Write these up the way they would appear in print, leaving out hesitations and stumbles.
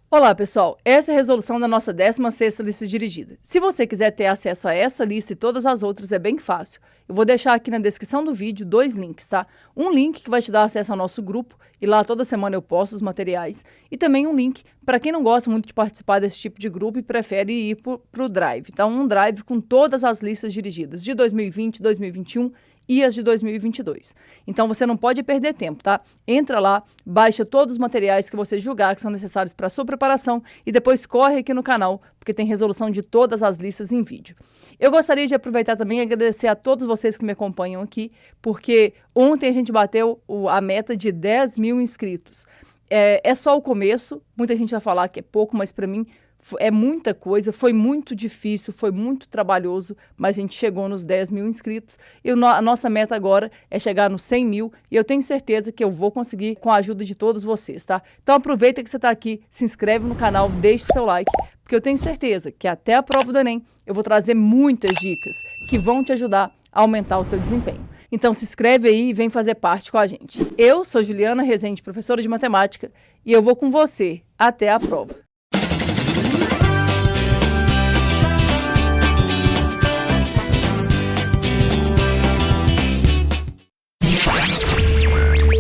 Olá, pessoal! Essa é a resolução da nossa 16ª lista dirigida. Se você quiser ter acesso a essa lista e todas as outras, é bem fácil. Eu vou deixar aqui na descrição do vídeo 2 links, tá? Um link que vai te dar acesso ao nosso grupo, e lá toda semana eu posto os materiais. E também um link para quem não gosta muito de participar desse tipo de grupo e prefere ir para o Drive. Então, um Drive com todas as listas dirigidas de 2020, 2021 e as de 2022. Então você não pode perder tempo, tá? Entra lá, baixa todos os materiais que você julgar que são necessários para a sua preparação e depois corre aqui no canal, porque tem resolução de todas as listas em vídeo. Eu gostaria de aproveitar também e agradecer a todos vocês que me acompanham aqui, porque ontem a gente bateu a meta de 10 mil inscritos. É só o começo, muita gente vai falar que é pouco, mas para mim é muita coisa, foi muito difícil, foi muito trabalhoso, mas a gente chegou nos 10 mil inscritos e a nossa meta agora é chegar nos 100 mil e eu tenho certeza que eu vou conseguir com a ajuda de todos vocês, tá? Então aproveita que você está aqui, se inscreve no canal, deixe o seu like, porque eu tenho certeza que até a prova do Enem eu vou trazer muitas dicas que vão te ajudar a aumentar o seu desempenho. Então se inscreve aí e vem fazer parte com a gente. Eu sou Juliana Rezende, professora de matemática, e eu vou com você até a prova.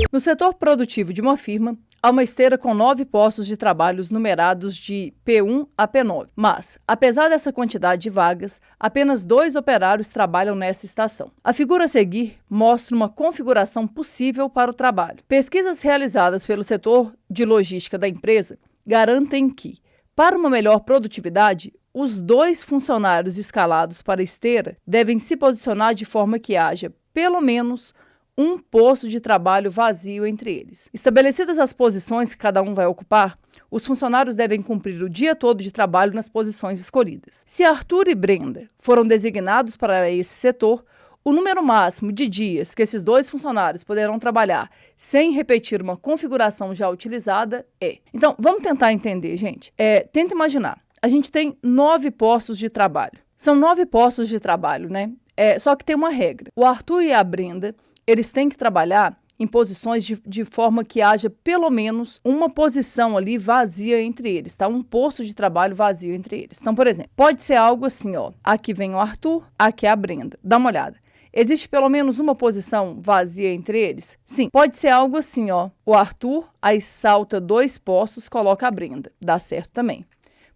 No setor produtivo de uma firma, há uma esteira com 9 postos de trabalho numerados de P1 a P9. Mas, apesar dessa quantidade de vagas, apenas 2 operários trabalham nessa estação. A figura a seguir mostra uma configuração possível para o trabalho. Pesquisas realizadas pelo setor de logística da empresa garantem que, para uma melhor produtividade, os 2 funcionários escalados para a esteira devem se posicionar de forma que haja, pelo menos, um posto de trabalho vazio entre eles. Estabelecidas as posições que cada um vai ocupar, os funcionários devem cumprir o dia todo de trabalho nas posições escolhidas. Se Arthur e Brenda foram designados para esse setor, o número máximo de dias que esses 2 funcionários poderão trabalhar sem repetir uma configuração já utilizada é... Então, vamos tentar entender, gente. Tenta imaginar. A gente tem 9 postos de trabalho. São 9 postos de trabalho, né? Só que tem uma regra. O Arthur e a Brenda, eles têm que trabalhar em posições de forma que haja pelo menos uma posição ali vazia entre eles, tá? Um posto de trabalho vazio entre eles. Então, por exemplo, pode ser algo assim, ó. Aqui vem o Arthur, aqui é a Brenda. Dá uma olhada. Existe pelo menos uma posição vazia entre eles? Sim. Pode ser algo assim, ó. O Arthur, aí salta 2 postos, coloca a Brenda. Dá certo também.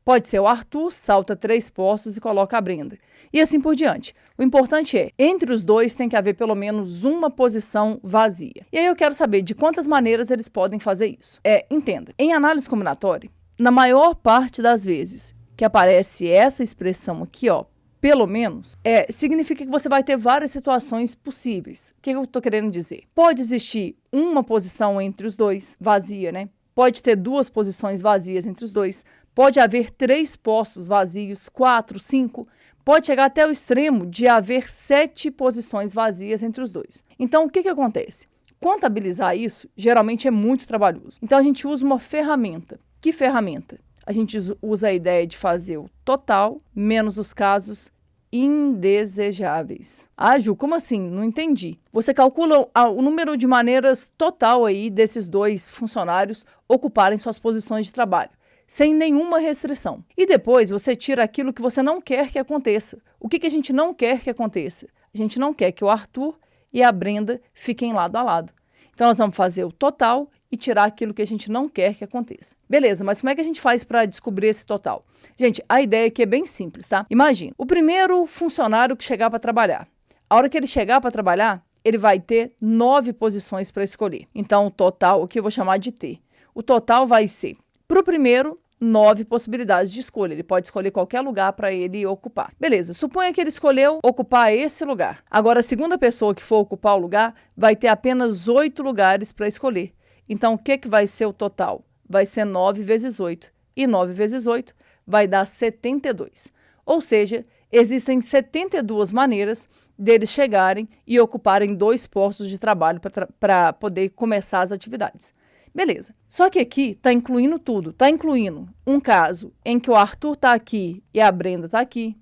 Pode ser o Arthur, salta 3 postos e coloca a Brenda. E assim por diante. O importante é, entre os 2 tem que haver pelo menos uma posição vazia. E aí eu quero saber de quantas maneiras eles podem fazer isso. Entenda, em análise combinatória, na maior parte das vezes que aparece essa expressão aqui, ó, pelo menos, significa que você vai ter várias situações possíveis. O que eu estou querendo dizer? Pode existir uma posição entre os 2, vazia, né? Pode ter 2 posições vazias entre os 2. Pode haver 3 postos vazios, 4, 5. Pode chegar até o extremo de haver 7 posições vazias entre os 2. Então, o que acontece? Contabilizar isso, geralmente, é muito trabalhoso. Então, a gente usa uma ferramenta. Que ferramenta? A gente usa a ideia de fazer o total menos os casos indesejáveis. Ah, Ju, como assim? Não entendi. Você calcula o número de maneiras total aí desses 2 funcionários ocuparem suas posições de trabalho, sem nenhuma restrição. E depois você tira aquilo que você não quer que aconteça. O que a gente não quer que aconteça? A gente não quer que o Arthur e a Brenda fiquem lado a lado. Então nós vamos fazer o total e tirar aquilo que a gente não quer que aconteça. Beleza, mas como é que a gente faz para descobrir esse total? Gente, a ideia aqui é bem simples, tá? Imagina, o primeiro funcionário que chegar para trabalhar. A hora que ele chegar para trabalhar, ele vai ter 9 posições para escolher. Então o total, aqui eu vou chamar de T. O total vai ser, para o primeiro, 9 possibilidades de escolha. Ele pode escolher qualquer lugar para ele ocupar. Beleza, suponha que ele escolheu ocupar esse lugar. Agora, a segunda pessoa que for ocupar o lugar vai ter apenas 8 lugares para escolher. Então, o que vai ser o total? Vai ser 9 vezes 8. E 9 vezes 8 vai dar 72. Ou seja, existem 72 maneiras deles chegarem e ocuparem 2 postos de trabalho para poder começar as atividades. Beleza. Só que aqui está incluindo tudo. Está incluindo um caso em que o Arthur está aqui e a Brenda está aqui.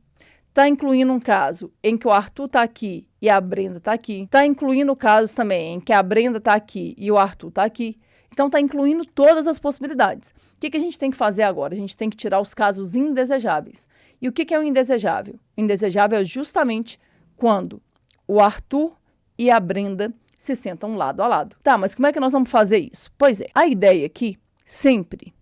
Está incluindo um caso em que o Arthur está aqui e a Brenda está aqui. Está incluindo casos também em que a Brenda está aqui e o Arthur está aqui. Então, está incluindo todas as possibilidades. O que a gente tem que fazer agora? A gente tem que tirar os casos indesejáveis. E o que é o indesejável? O indesejável é justamente quando o Arthur e a Brenda se sentam lado a lado. Tá, mas como é que nós vamos fazer isso? Pois é, a ideia aqui, sempre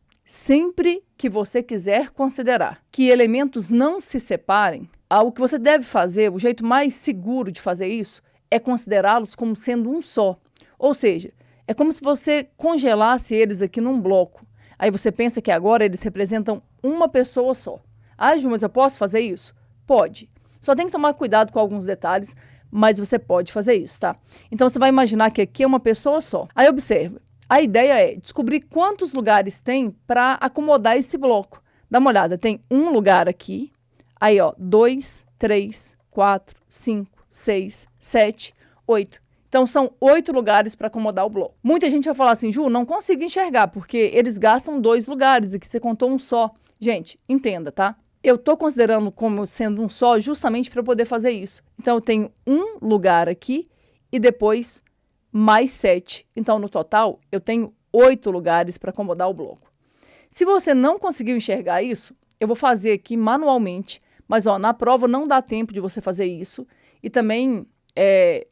que você quiser considerar que elementos não se separem, o que você deve fazer, o jeito mais seguro de fazer isso, é considerá-los como sendo um só. Ou seja, é como se você congelasse eles aqui num bloco. Aí você pensa que agora eles representam uma pessoa só. Ah, Ju, mas eu posso fazer isso? Pode. Só tem que tomar cuidado com alguns detalhes, mas você pode fazer isso, tá? Então você vai imaginar que aqui é uma pessoa só. Aí observa. A ideia é descobrir quantos lugares tem para acomodar esse bloco. Dá uma olhada, tem um lugar aqui. Aí, ó, 2, 3, 4, 5, 6, 7, 8. Então, são 8 lugares para acomodar o bloco. Muita gente vai falar assim, Ju, não consigo enxergar, porque eles gastam 2 lugares e que você contou um só. Gente, entenda, tá? Eu estou considerando como sendo um só justamente para poder fazer isso. Então, eu tenho um lugar aqui e depois mais 7. Então, no total, eu tenho 8 lugares para acomodar o bloco. Se você não conseguiu enxergar isso, eu vou fazer aqui manualmente. Mas, ó, na prova não dá tempo de você fazer isso. E também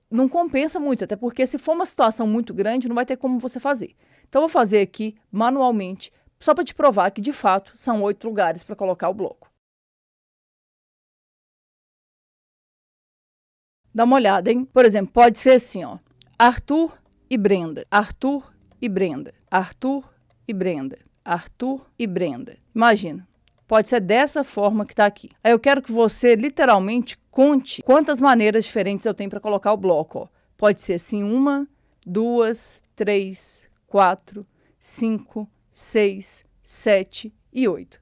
não compensa muito, até porque se for uma situação muito grande, não vai ter como você fazer. Então, eu vou fazer aqui manualmente, só para te provar que, de fato, são 8 lugares para colocar o bloco. Dá uma olhada, hein? Por exemplo, pode ser assim, ó. Arthur e Brenda. Arthur e Brenda. Arthur e Brenda. Arthur e Brenda. Imagina. Pode ser dessa forma que está aqui. Aí eu quero que você literalmente conte quantas maneiras diferentes eu tenho para colocar o bloco. Ó. Pode ser assim, 1, 2, 3, 4, 5, 6, 7 e 8.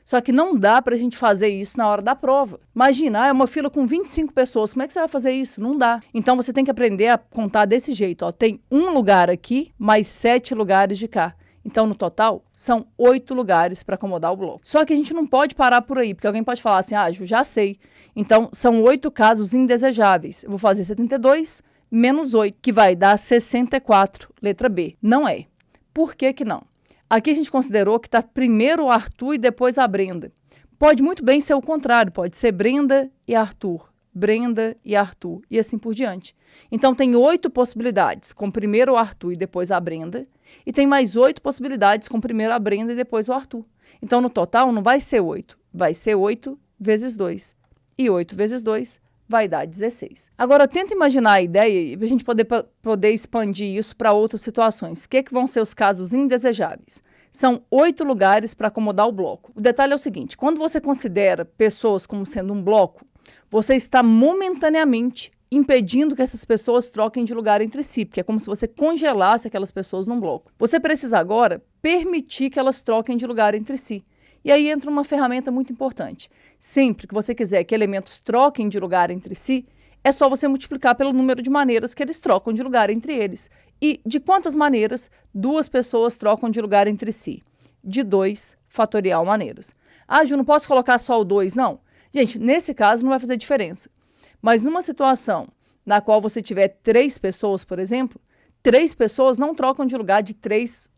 Só que não dá para a gente fazer isso na hora da prova. Imagina, é uma fila com 25 pessoas, como é que você vai fazer isso? Não dá. Então você tem que aprender a contar desse jeito. Ó. Tem um lugar aqui, mais 7 lugares de cá. Então, no total, são 8 lugares para acomodar o bloco. Só que a gente não pode parar por aí, porque alguém pode falar assim, Ju, já sei. Então, são 8 casos indesejáveis. Eu vou fazer 72 menos 8, que vai dar 64, letra B. Não é. Por que que não? Aqui a gente considerou que está primeiro o Arthur e depois a Brenda. Pode muito bem ser o contrário, pode ser Brenda e Arthur. Brenda e Arthur, e assim por diante. Então, tem 8 possibilidades, com primeiro o Arthur e depois a Brenda, e tem mais 8 possibilidades, com primeiro a Brenda e depois o Arthur. Então, no total, não vai ser 8, vai ser 8 vezes 2. E 8 vezes 2 vai dar 16. Agora, tenta imaginar a ideia, para a gente poder expandir isso para outras situações. O que vão ser os casos indesejáveis? São 8 lugares para acomodar o bloco. O detalhe é o seguinte, quando você considera pessoas como sendo um bloco, você está momentaneamente impedindo que essas pessoas troquem de lugar entre si, porque é como se você congelasse aquelas pessoas num bloco. Você precisa agora permitir que elas troquem de lugar entre si. E aí entra uma ferramenta muito importante. Sempre que você quiser que elementos troquem de lugar entre si, é só você multiplicar pelo número de maneiras que eles trocam de lugar entre eles. E de quantas maneiras 2 pessoas trocam de lugar entre si? De 2 fatorial maneiras. Ah, Ju, não posso colocar só o 2, não? Gente, nesse caso não vai fazer diferença. Mas numa situação na qual você tiver 3 pessoas, por exemplo, 3 pessoas não trocam de lugar de três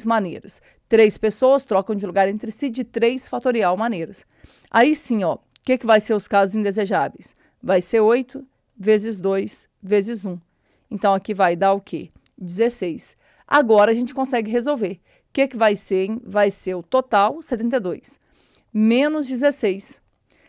maneiras. 3 pessoas trocam de lugar entre si de 3 fatorial maneiras. Aí sim, ó, o que vai ser os casos indesejáveis? Vai ser 8 vezes 2 vezes 1. Então, aqui vai dar o quê? 16. Agora, a gente consegue resolver. O que vai ser, hein? Vai ser o total, 72, menos 16.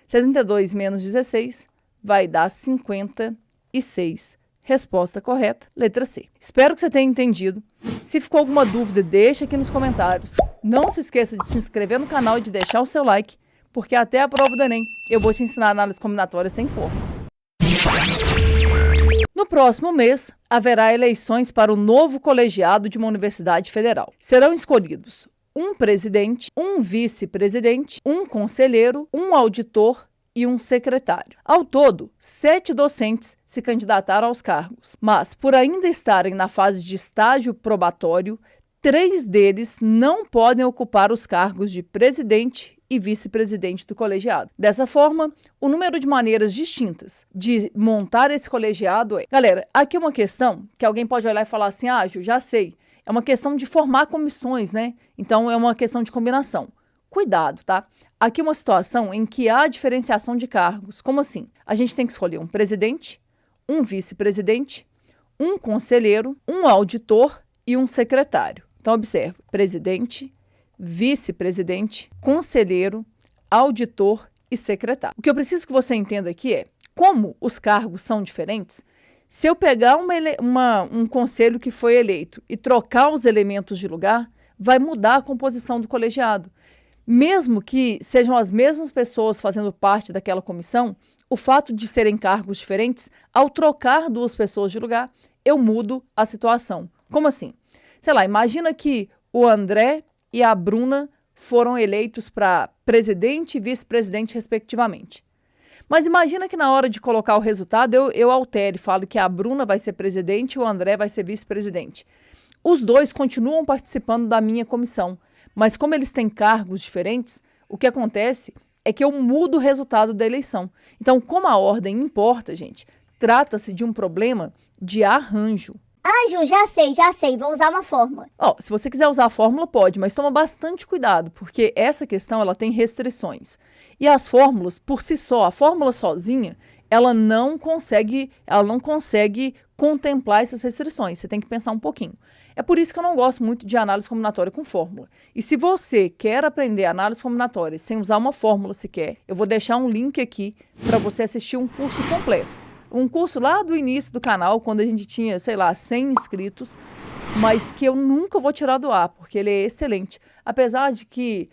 72 menos 16 vai dar 56. Resposta correta, letra C. Espero que você tenha entendido. Se ficou alguma dúvida, deixa aqui nos comentários. Não se esqueça de se inscrever no canal e de deixar o seu like, porque até a prova do Enem eu vou te ensinar análise combinatória sem forma. No próximo mês, haverá eleições para o novo colegiado de uma universidade federal. Serão escolhidos um presidente, um vice-presidente, um conselheiro, um auditor e um secretário. Ao todo, 7 docentes se candidataram aos cargos, mas por ainda estarem na fase de estágio probatório, 3 deles não podem ocupar os cargos de presidente e vice-presidente do colegiado. Dessa forma, o número de maneiras distintas de montar esse colegiado é... Galera, aqui é uma questão que alguém pode olhar e falar assim, Ju, já sei. É uma questão de formar comissões, né? Então, é uma questão de combinação. Cuidado, tá? Aqui uma situação em que há diferenciação de cargos. Como assim? A gente tem que escolher um presidente, um vice-presidente, um conselheiro, um auditor e um secretário. Então, observe: presidente, vice-presidente, conselheiro, auditor e secretário. O que eu preciso que você entenda aqui é, como os cargos são diferentes, se eu pegar um conselho que foi eleito e trocar os elementos de lugar, vai mudar a composição do colegiado. Mesmo que sejam as mesmas pessoas fazendo parte daquela comissão, o fato de serem cargos diferentes, ao trocar duas pessoas de lugar, eu mudo a situação. Como assim? Sei lá, imagina que o André e a Bruna foram eleitos para presidente e vice-presidente, respectivamente. Mas imagina que na hora de colocar o resultado, eu altere, falo que a Bruna vai ser presidente e o André vai ser vice-presidente. Os dois continuam participando da minha comissão, mas como eles têm cargos diferentes, o que acontece é que eu mudo o resultado da eleição. Então, como a ordem importa, gente, trata-se de um problema de arranjo. Ah, Ju, já sei, vou usar uma fórmula. Se você quiser usar a fórmula, pode, mas toma bastante cuidado, porque essa questão ela tem restrições. E as fórmulas, por si só, a fórmula sozinha, ela não consegue contemplar essas restrições. Você tem que pensar um pouquinho. É por isso que eu não gosto muito de análise combinatória com fórmula. E se você quer aprender análise combinatória sem usar uma fórmula sequer, eu vou deixar um link aqui para você assistir um curso completo. Um curso lá do início do canal, quando a gente tinha, 100 inscritos, mas que eu nunca vou tirar do ar, porque ele é excelente. Apesar de que,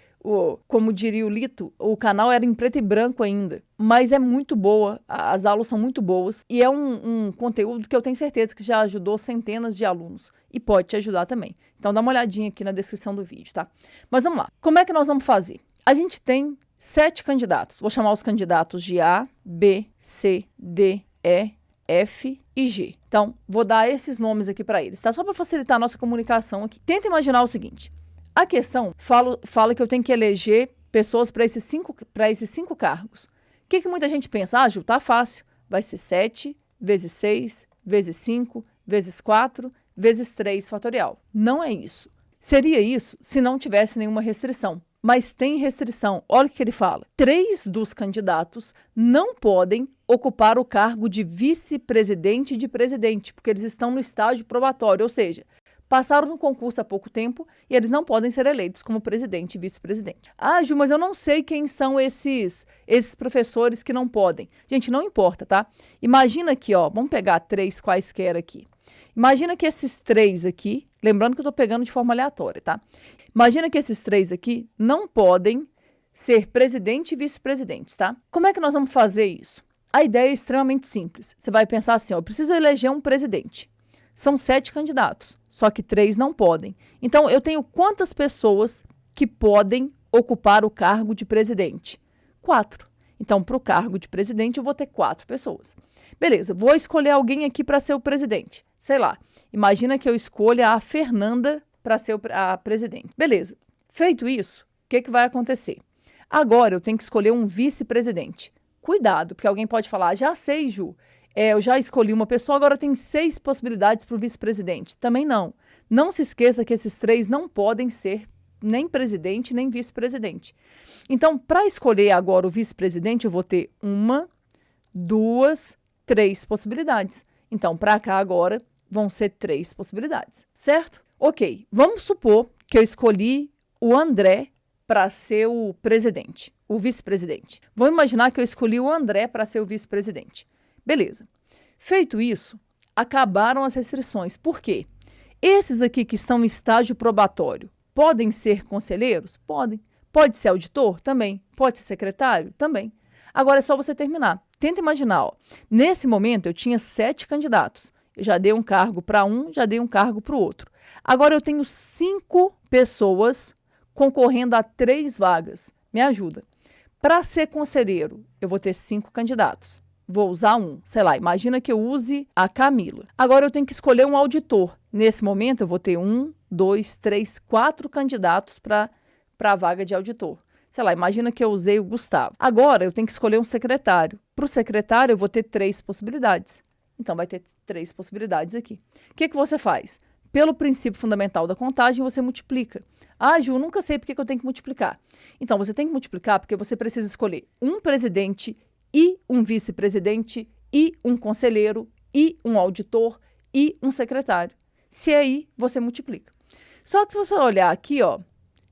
como diria o Lito, o canal era em preto e branco ainda. Mas é muito boa, as aulas são muito boas, e é um conteúdo que eu tenho certeza que já ajudou centenas de alunos. E pode te ajudar também. Então dá uma olhadinha aqui na descrição do vídeo, tá? Mas vamos lá. Como é que nós vamos fazer? A gente tem 7 candidatos. Vou chamar os candidatos de A, B, C, D, E, F e G. Então, vou dar esses nomes aqui para eles, tá? Só para facilitar a nossa comunicação aqui. Tenta imaginar o seguinte. A questão fala que eu tenho que eleger pessoas para esses cinco cargos. O que muita gente pensa? Ah, Ju, tá fácil. Vai ser 7 vezes 6 vezes 5 vezes 4 vezes 3 fatorial. Não é isso. Seria isso se não tivesse nenhuma restrição. Mas tem restrição. Olha o que ele fala. 3 dos candidatos não podem ocupar o cargo de vice-presidente e de presidente, porque eles estão no estágio probatório, ou seja, passaram no concurso há pouco tempo e eles não podem ser eleitos como presidente e vice-presidente. Ah, Ju, mas eu não sei quem são esses professores que não podem. Gente, não importa, tá? Imagina aqui, vamos pegar 3 quaisquer aqui. Imagina que esses 3 aqui, lembrando que eu estou pegando de forma aleatória, tá? Imagina que esses 3 aqui não podem ser presidente e vice-presidentes, tá? Como é que nós vamos fazer isso? A ideia é extremamente simples. Você vai pensar assim, eu preciso eleger um presidente. São 7 candidatos, só que 3 não podem. Então, eu tenho quantas pessoas que podem ocupar o cargo de presidente? 4. Então, para o cargo de presidente, eu vou ter 4 pessoas. Beleza, vou escolher alguém aqui para ser o presidente. Sei lá, imagina que eu escolha a Fernanda para ser a presidente. Beleza, feito isso, o que vai acontecer? Agora eu tenho que escolher um vice-presidente. Cuidado, porque alguém pode falar, já sei, Ju, eu já escolhi uma pessoa, agora tem 6 possibilidades para o vice-presidente. Também não. Não se esqueça que esses 3 não podem ser nem presidente, nem vice-presidente. Então, para escolher agora o vice-presidente, eu vou ter 1, 2, 3 possibilidades. Então, para cá agora, vão ser 3 possibilidades, certo? Ok, vamos supor que eu escolhi o André para ser o presidente, o vice-presidente. Vamos imaginar que eu escolhi o André para ser o vice-presidente. Beleza. Feito isso, acabaram as restrições. Por quê? Esses aqui que estão em estágio probatório podem ser conselheiros? Podem. Pode ser auditor? Também. Pode ser secretário? Também. Agora é só você terminar. Tenta imaginar, nesse momento eu tinha 7 candidatos. Eu já dei um cargo para um, já dei um cargo para o outro. Agora eu tenho 5 pessoas concorrendo a 3 vagas. Me ajuda. Para ser conselheiro, eu vou ter 5 candidatos. Vou usar um, sei lá, imagina que eu use a Camila. Agora eu tenho que escolher um auditor. Nesse momento eu vou ter 1, 2, 3, 4 candidatos para a vaga de auditor. Sei lá, imagina que eu usei o Gustavo. Agora eu tenho que escolher um secretário. Para o secretário eu vou ter 3 possibilidades. Então vai ter 3 possibilidades aqui. O que você faz? Pelo princípio fundamental da contagem, você multiplica. Ah, Ju, nunca sei por que eu tenho que multiplicar. Então, você tem que multiplicar porque você precisa escolher um presidente e um vice-presidente e um conselheiro e um auditor e um secretário. Se aí, você multiplica. Só que se você olhar aqui, ó,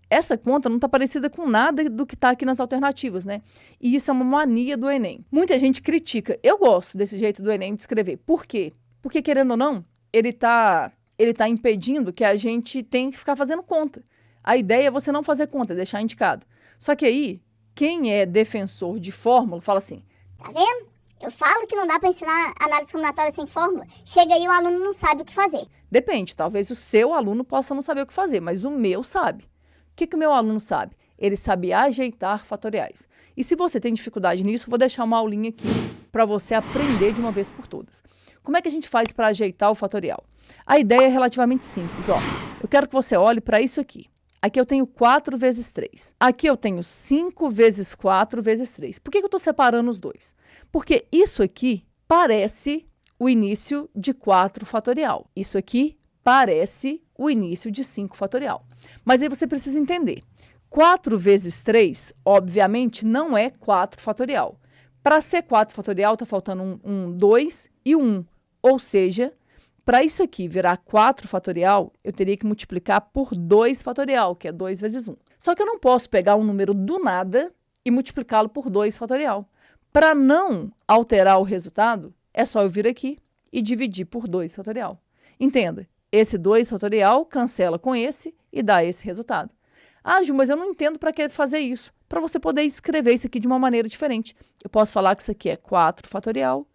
essa conta não está parecida com nada do que está aqui nas alternativas, né? E isso é uma mania do Enem. Muita gente critica. Eu gosto desse jeito do Enem de escrever. Por quê? Porque, querendo ou não, ele tá impedindo que a gente tenha que ficar fazendo conta. A ideia é você não fazer conta, deixar indicado. Só que aí, quem é defensor de fórmula fala assim, Tá vendo? Eu falo que não dá para ensinar análise combinatória sem fórmula. Chega aí, o aluno não sabe o que fazer. depende, talvez o seu aluno possa não saber o que fazer, mas o meu sabe. O que o meu aluno sabe? Ele sabe ajeitar fatoriais. E se você tem dificuldade nisso, eu vou deixar uma aulinha aqui para você aprender de uma vez por todas. Como é que a gente faz para ajeitar o fatorial? A ideia é relativamente simples. Ó. Eu quero que você olhe para isso aqui. Aqui eu tenho 4 vezes 3. Aqui eu tenho 5 vezes 4 vezes 3. Por que eu estou separando os dois? Porque isso aqui parece o início de 4 fatorial. Isso aqui parece o início de 5 fatorial. Mas aí você precisa entender. 4 vezes 3, obviamente, não é 4 fatorial. Para ser 4 fatorial, está faltando um 2 e 1. Ou seja, para isso aqui virar 4 fatorial, eu teria que multiplicar por 2 fatorial, que é 2 vezes 1. Só que eu não posso pegar um número do nada e multiplicá-lo por 2 fatorial. Para não alterar o resultado, é só eu vir aqui e dividir por 2 fatorial. Entenda, esse 2 fatorial cancela com esse e dá esse resultado. Ah, Ju, mas eu não entendo para que fazer isso. Para você poder escrever isso aqui de uma maneira diferente. Eu posso falar que isso aqui é 4 fatorial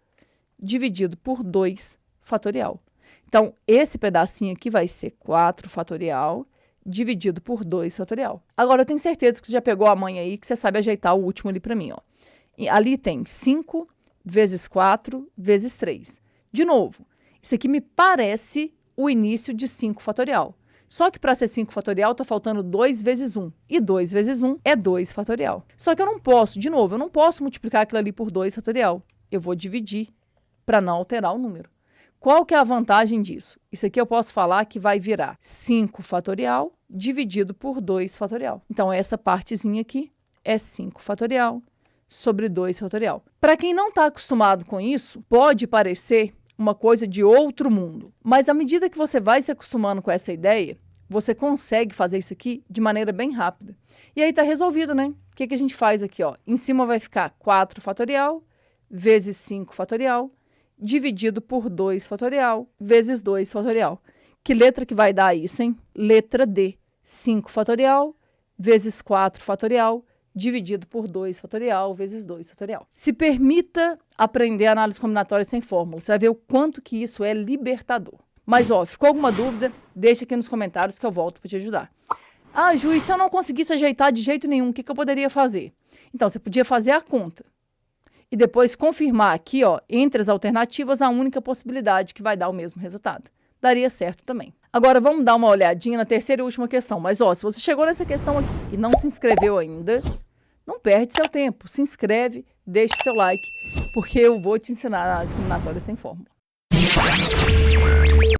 dividido por 2 fatorial. Então, esse pedacinho aqui vai ser 4 fatorial dividido por 2 fatorial. Agora, eu tenho certeza que você já pegou a mãe aí, que você sabe ajeitar o último ali para mim, ó. E ali tem 5 vezes 4 vezes 3. De novo, isso aqui me parece o início de 5 fatorial. Só que para ser 5 fatorial, está faltando 2 vezes 1. E 2 vezes 1 é 2 fatorial. Só que eu não posso, de novo, eu não posso multiplicar aquilo ali por 2 fatorial. Eu vou dividir para não alterar o número. Qual que é a vantagem disso? Isso aqui eu posso falar que vai virar 5 fatorial dividido por 2 fatorial. Então, essa partezinha aqui é 5 fatorial sobre 2 fatorial. Para quem não está acostumado com isso, pode parecer uma coisa de outro mundo. Mas à medida que você vai se acostumando com essa ideia, você consegue fazer isso aqui de maneira bem rápida. E aí está resolvido, né? O que a gente faz aqui? Ó? Em cima vai ficar 4 fatorial vezes 5 fatorial dividido por 2 fatorial vezes 2 fatorial. Que letra que vai dar isso, hein? Letra D. 5 fatorial vezes 4 fatorial dividido por 2 fatorial vezes 2 fatorial. Se permita aprender análise combinatória sem fórmula. Você vai ver o quanto que isso é libertador. Mas, ó, ficou alguma dúvida? Deixa aqui nos comentários que eu volto para te ajudar. Ah, Ju, e se eu não conseguisse ajeitar de jeito nenhum, o que eu poderia fazer? Então, você podia fazer a conta. E depois confirmar aqui, ó, entre as alternativas, a única possibilidade que vai dar o mesmo resultado. Daria certo também. Agora, vamos dar uma olhadinha na terceira e última questão. Mas, ó, se você chegou nessa questão aqui e não se inscreveu ainda, não perde seu tempo. Se inscreve, deixe seu like, porque eu vou te ensinar análise combinatória sem fórmula.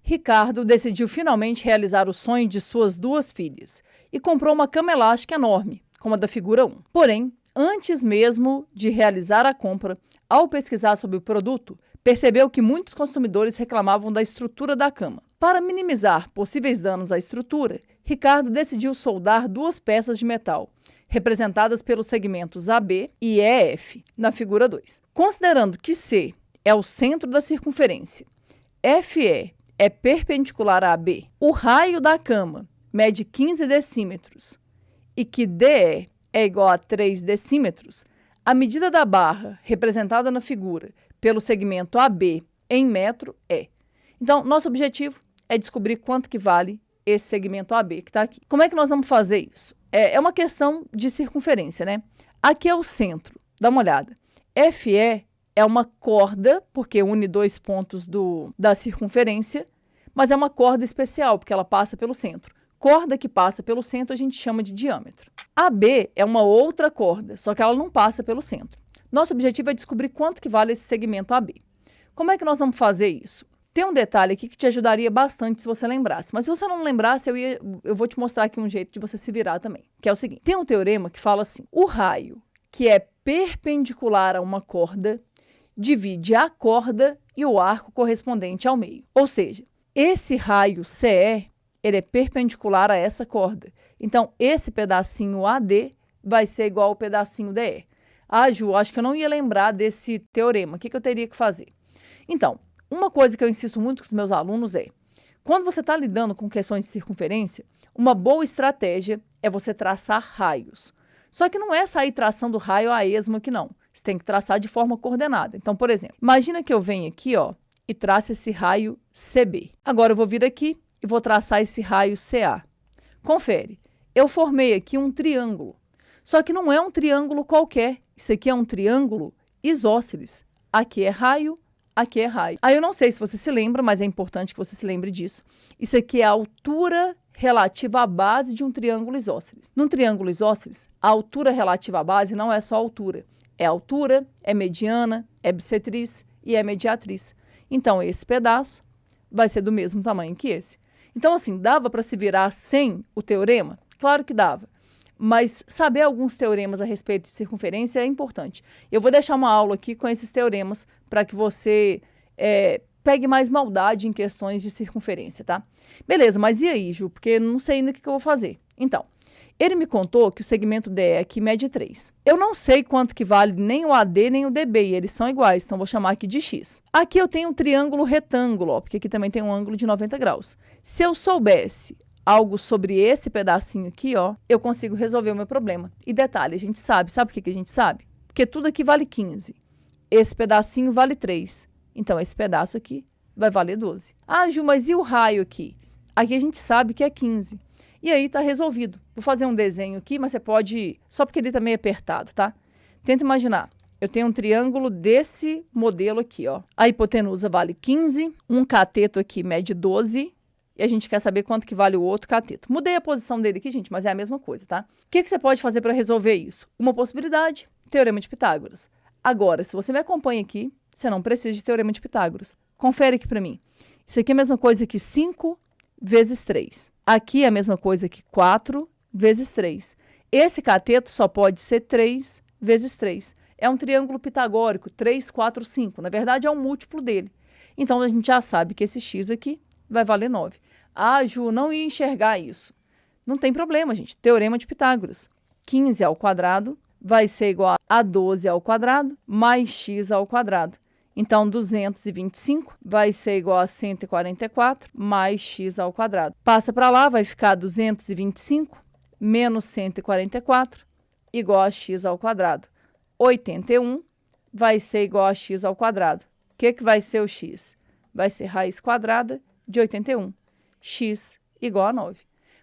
Ricardo decidiu finalmente realizar o sonho de suas 2 filhas e comprou uma cama elástica enorme, como a da figura 1. Porém, antes mesmo de realizar a compra, ao pesquisar sobre o produto, percebeu que muitos consumidores reclamavam da estrutura da cama. Para minimizar possíveis danos à estrutura, Ricardo decidiu soldar 2 peças de metal, representadas pelos segmentos AB e EF, na figura 2. Considerando que C é o centro da circunferência, FE é perpendicular a AB, o raio da cama mede 15 decímetros e que DE é igual a 3 decímetros, a medida da barra, representada na figura pelo segmento AB em metro, é. Então, nosso objetivo é descobrir quanto que vale esse segmento AB que está aqui. Como é que nós vamos fazer isso? É uma questão de circunferência, né? Aqui é o centro, dá uma olhada. FE é uma corda, porque une 2 pontos da circunferência, mas é uma corda especial, porque ela passa pelo centro. Corda que passa pelo centro a gente chama de diâmetro. AB é uma outra corda, só que ela não passa pelo centro. Nosso objetivo é descobrir quanto que vale esse segmento AB. Como é que nós vamos fazer isso? Tem um detalhe aqui que te ajudaria bastante se você lembrasse. Mas se você não lembrasse, eu vou te mostrar aqui um jeito de você se virar também. Que é o seguinte. Tem um teorema que fala assim. O raio que é perpendicular a uma corda divide a corda e o arco correspondente ao meio. Ou seja, esse raio CE, ele é perpendicular a essa corda. Então, esse pedacinho AD vai ser igual ao pedacinho DE. Ah, Ju, acho que eu não ia lembrar desse teorema. O que eu teria que fazer? Então, uma coisa que eu insisto muito com os meus alunos é, quando você está lidando com questões de circunferência, uma boa estratégia é você traçar raios. Só que não é sair traçando raio a esmo aqui, não. Você tem que traçar de forma coordenada. Então, por exemplo, imagina que eu venho aqui, ó, e traço esse raio CB. Agora eu vou vir aqui e vou traçar esse raio CA. Confere. Eu formei aqui um triângulo. Só que não é um triângulo qualquer. Isso aqui é um triângulo isósceles. Aqui é raio, aqui é raio. Aí eu não sei se você se lembra, mas é importante que você se lembre disso. Isso aqui é a altura relativa à base de um triângulo isósceles. Num triângulo isósceles, a altura relativa à base não é só altura. É altura, é mediana, é bissetriz e é mediatriz. Então, esse pedaço vai ser do mesmo tamanho que esse. Então, assim, dava para se virar sem o teorema? Claro que dava. Mas saber alguns teoremas a respeito de circunferência é importante. Eu vou deixar uma aula aqui com esses teoremas para que você pegue mais maldade em questões de circunferência, tá? Beleza, mas e aí, Ju? Porque não sei ainda o que eu vou fazer. Então, ele me contou que o segmento DE aqui mede 3. Eu não sei quanto que vale nem o AD nem o DB, e eles são iguais, então vou chamar aqui de X. Aqui eu tenho um triângulo retângulo, ó, porque aqui também tem um ângulo de 90 graus. Se eu soubesse algo sobre esse pedacinho aqui, ó, eu consigo resolver o meu problema. E detalhe, a gente sabe o que a gente sabe? Porque tudo aqui vale 15. Esse pedacinho vale 3. Então, esse pedaço aqui vai valer 12. Ah, Ju, mas e o raio aqui? Aqui a gente sabe que é 15. E aí tá resolvido. Vou fazer um desenho aqui, mas você pode... Só porque ele tá meio apertado, tá? Tenta imaginar. Eu tenho um triângulo desse modelo aqui, ó. A hipotenusa vale 15. Um cateto aqui mede 12. E a gente quer saber quanto que vale o outro cateto. Mudei a posição dele aqui, gente, mas é a mesma coisa, tá? O que você pode fazer para resolver isso? Uma possibilidade, Teorema de Pitágoras. Agora, se você me acompanha aqui, você não precisa de Teorema de Pitágoras. Confere aqui para mim. Isso aqui é a mesma coisa que 5 vezes 3. Aqui é a mesma coisa que 4 vezes 3. Esse cateto só pode ser 3 vezes 3. É um triângulo pitagórico, 3, 4, 5. Na verdade, é um múltiplo dele. Então, a gente já sabe que esse x aqui vai valer 9. Ah, Ju, não ia enxergar isso. Não tem problema, gente. Teorema de Pitágoras. 15 ao quadrado vai ser igual a 12 ao quadrado mais x ao quadrado. Então, 225 vai ser igual a 144 mais x ao quadrado. Passa para lá, vai ficar 225 menos 144 igual a x ao quadrado. 81 vai ser igual a x ao quadrado. O que vai ser o x? Vai ser raiz quadrada de 81. X igual a 9.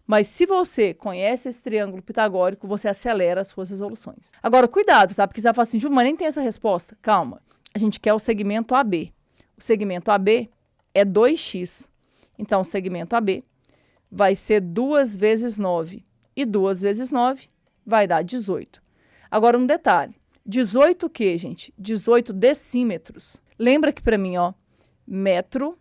Mas se você conhece esse triângulo pitagórico, você acelera as suas resoluções. Agora, cuidado, tá? Porque você vai falar assim, Ju, mas nem tem essa resposta. Calma. A gente quer o segmento AB. O segmento AB é 2x. Então, o segmento AB vai ser 2 vezes 9. E 2 vezes 9 vai dar 18. Agora, um detalhe. 18 o quê, gente? 18 decímetros. Lembra que para mim, ó, metro,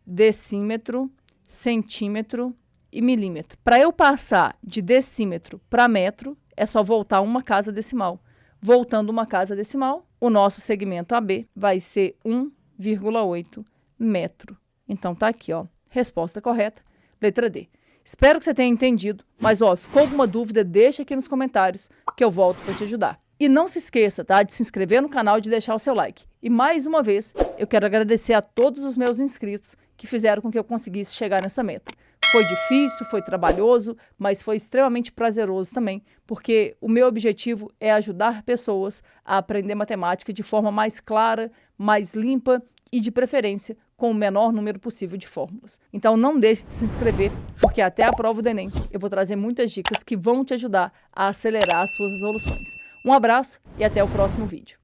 decímetro, centímetro e milímetro. Para eu passar de decímetro para metro, é só voltar uma casa decimal. Voltando uma casa decimal, o nosso segmento AB vai ser 1,8 metro. Então, tá aqui, ó. Resposta correta, letra D. Espero que você tenha entendido, mas, ó, ficou alguma dúvida, deixa aqui nos comentários que eu volto para te ajudar. E não se esqueça, tá, de se inscrever no canal e de deixar o seu like. E mais uma vez, eu quero agradecer a todos os meus inscritos que fizeram com que eu conseguisse chegar nessa meta. Foi difícil, foi trabalhoso, mas foi extremamente prazeroso também, porque o meu objetivo é ajudar pessoas a aprender matemática de forma mais clara, mais limpa e, de preferência, com o menor número possível de fórmulas. Então, não deixe de se inscrever, porque até a prova do Enem eu vou trazer muitas dicas que vão te ajudar a acelerar as suas resoluções. Um abraço e até o próximo vídeo.